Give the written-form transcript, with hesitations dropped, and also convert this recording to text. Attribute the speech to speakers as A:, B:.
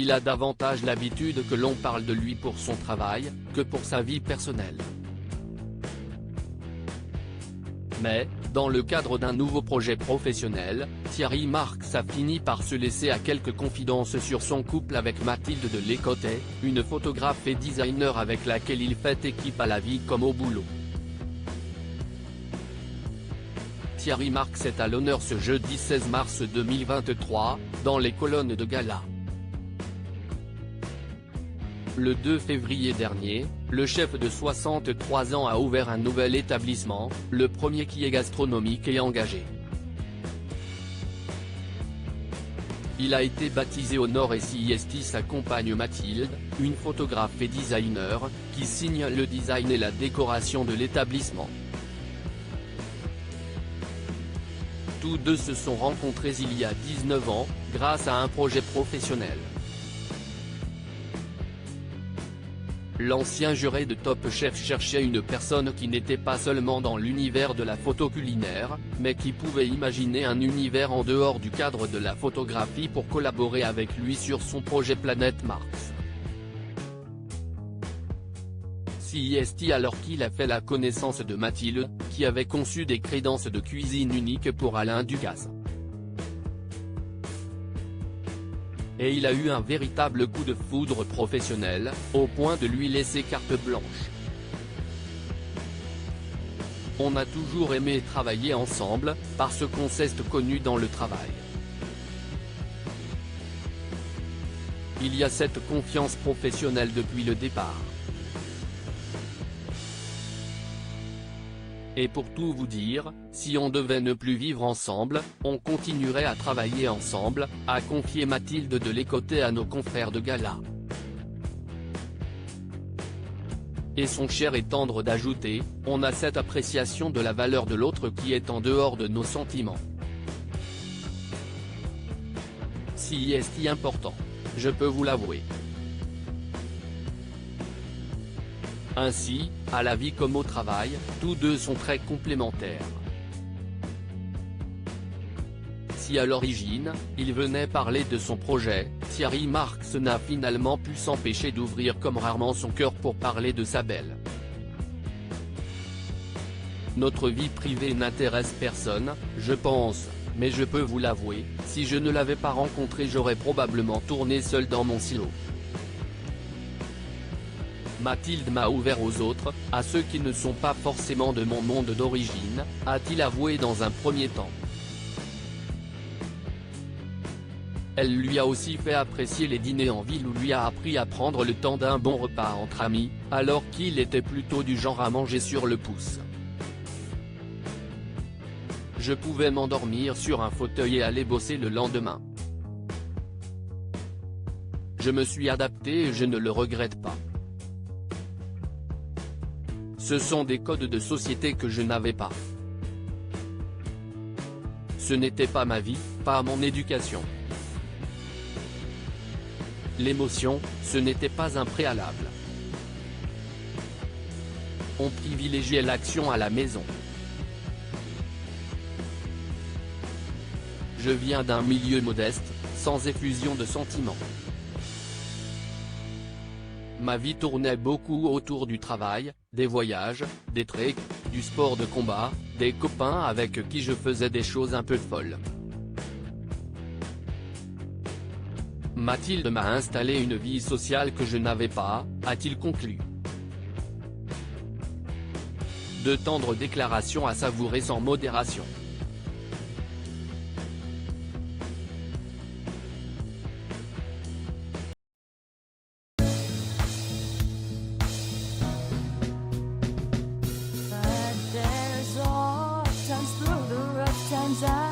A: il a davantage l'habitude que l'on parle de lui pour son travail, que pour sa vie personnelle. Mais, dans le cadre d'un nouveau projet professionnel, Thierry Marx a fini par se laisser à quelques confidences sur son couple avec Mathilde de Lécotet, une photographe et designer avec laquelle il fait équipe à la vie comme au boulot. Thierry Marx est à l'honneur ce jeudi 16 mars 2023, dans les colonnes de gala. Le 2 février dernier, le chef de 63 ans a ouvert un nouvel établissement, le premier qui est gastronomique et engagé. Il a été baptisé Honor et CIST sa compagne Mathilde, une photographe et designer, qui signe le design et la décoration de l'établissement. Tous deux se sont rencontrés il y a 19 ans, grâce à un projet professionnel. L'ancien juré de Top Chef cherchait une personne qui n'était pas seulement dans l'univers de la photo culinaire, mais qui pouvait imaginer un univers en dehors du cadre de la photographie pour collaborer avec lui sur son projet Planète Marx. CIST alors qu'il a fait la connaissance de Mathilde, qui avait conçu des crédences de cuisine uniques pour Alain Ducasse. Et il a eu un véritable coup de foudre professionnel, au point de lui laisser carte blanche. On a toujours aimé travailler ensemble, parce qu'on s'est connu dans le travail. Il y a cette confiance professionnelle depuis le départ. Et pour tout vous dire, si on devait ne plus vivre ensemble, on continuerait à travailler ensemble, a confié Mathilde de Lécotet à nos confrères de gala. Et son cher et tendre d'ajouter, on a cette appréciation de la valeur de l'autre qui est en dehors de nos sentiments. Si est important. Je peux vous l'avouer. Ainsi, à la vie comme au travail, tous deux sont très complémentaires. Si à l'origine, il venait parler de son projet, Thierry Marx n'a finalement pu s'empêcher d'ouvrir comme rarement son cœur pour parler de sa belle. Notre vie privée n'intéresse personne, je pense, mais je peux vous l'avouer, si je ne l'avais pas rencontré j'aurais probablement tourné seul dans mon silo. Mathilde m'a ouvert aux autres, à ceux qui ne sont pas forcément de mon monde d'origine, a-t-il avoué dans un premier temps. Elle lui a aussi fait apprécier les dîners en ville ou lui a appris à prendre le temps d'un bon repas entre amis, alors qu'il était plutôt du genre à manger sur le pouce. Je pouvais m'endormir sur un fauteuil et aller bosser le lendemain. Je me suis adapté et je ne le regrette pas. Ce sont des codes de société que je n'avais pas. Ce n'était pas ma vie, pas mon éducation. L'émotion, ce n'était pas un préalable. On privilégiait l'action à la maison. Je viens d'un milieu modeste, sans effusion de sentiments. Ma vie tournait beaucoup autour du travail, des voyages, des treks, du sport de combat, des copains avec qui je faisais des choses un peu folles. Mathilde m'a installé une vie sociale que je n'avais pas, a-t-il conclu. De tendres déclarations à savourer sans modération.
B: Times through the rough times